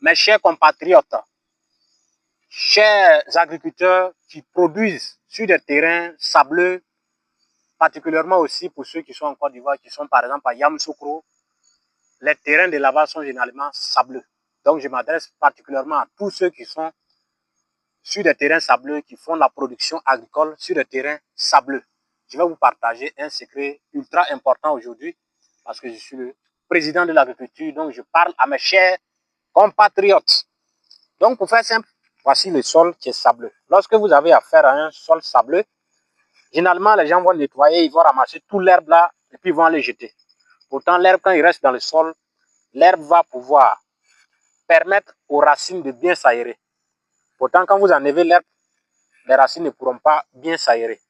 Mes chers compatriotes, chers agriculteurs qui produisent sur des terrains sableux, particulièrement aussi pour ceux qui sont en Côte d'Ivoire, qui sont par exemple à Yamoussoukro, les terrains de lavage sont généralement sableux. Donc je m'adresse particulièrement à tous ceux qui sont sur des terrains sableux, qui font la production agricole sur des terrains sableux. Je vais vous partager un secret ultra important aujourd'hui parce que je suis le président de l'agriculture, donc je parle à mes chers compatriotes. Donc pour faire simple, voici le sol qui est sableux. Lorsque vous avez affaire à un sol sableux, généralement les gens vont nettoyer, ils vont ramasser tout l'herbe là et puis ils vont aller jeter. Pourtant l'herbe, quand il reste dans le sol, l'herbe va pouvoir permettre aux racines de bien s'aérer. Pourtant quand vous enlevez l'herbe, les racines ne pourront pas bien s'aérer.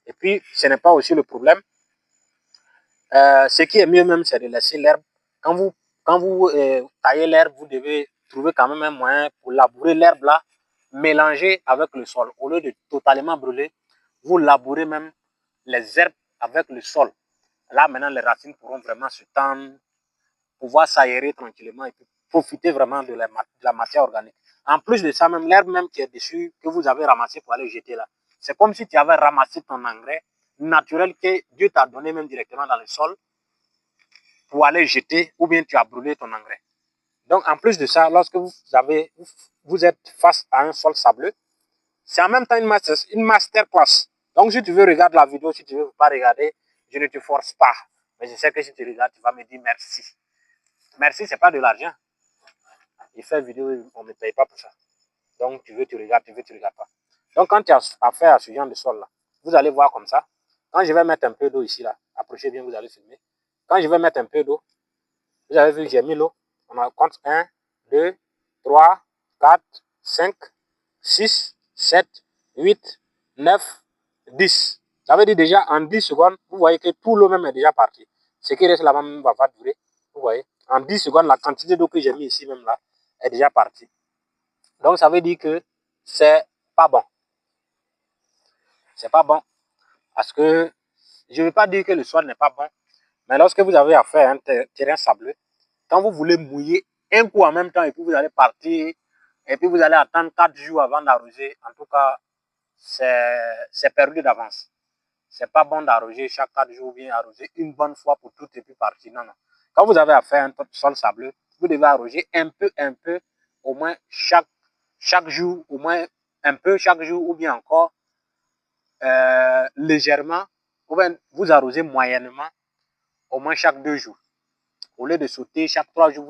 Et puis, ce n'est pas aussi le problème. Ce qui est mieux même, c'est de laisser l'herbe. Quand vous taillez l'herbe, vous devez trouver quand même un moyen pour labourer l'herbe là, mélanger avec le sol. Au lieu de totalement brûler, vous labourez même les herbes avec le sol. Là, maintenant, les racines pourront vraiment se tendre, pouvoir s'aérer tranquillement et puis profiter vraiment de la matière organique. En plus de ça, même l'herbe même qui est dessus, que vous avez ramassé pour aller jeter là, c'est comme si tu avais ramassé ton engrais naturel que Dieu t'a donné même directement dans le sol pour aller jeter, ou bien tu as brûlé ton engrais. Donc, en plus de ça, lorsque vous êtes face à un sol sableux, c'est en même temps une masterclass. Donc, si tu veux regarder la vidéo, si tu ne veux pas regarder, je ne te force pas. Mais je sais que si tu regardes, tu vas me dire merci. Merci, ce n'est pas de l'argent. Je fais vidéo, on ne me paye pas pour ça. Donc, tu veux, tu regardes, tu veux, tu regardes pas. Donc, quand tu as affaire à ce genre de sol-là, vous allez voir comme ça. Quand je vais mettre un peu d'eau ici, là, approchez bien, vous allez filmer. Quand je vais mettre un peu d'eau, vous avez vu, j'ai mis l'eau. On en compte 1, 2, 3, 4, 5, 6, 7, 8, 9, 10. Ça veut dire déjà en 10 secondes, vous voyez que tout l'eau même est déjà parti. Ce qui reste là-bas même va pas durer. Vous voyez, en 10 secondes, la quantité d'eau que j'ai mis ici même là est déjà partie. Donc, ça veut dire que c'est pas bon. C'est pas bon. Parce que je ne veux pas dire que le sol n'est pas bon. Mais lorsque vous avez affaire à un terrain sableux, quand vous voulez mouiller un coup en même temps et puis vous allez partir et puis vous allez attendre 4 jours avant d'arroser, en tout cas, c'est perdu d'avance. C'est pas bon d'arroser chaque 4 jours ou bien arroser une bonne fois pour tout et puis partir. Non, non. Quand vous avez affaire à un sol sableux, vous devez arroser un peu, au moins chaque jour, au moins un peu chaque jour ou bien encore légèrement, ou bien vous arrosez moyennement au moins chaque 2 jours. Au lieu de sauter chaque 3 jours,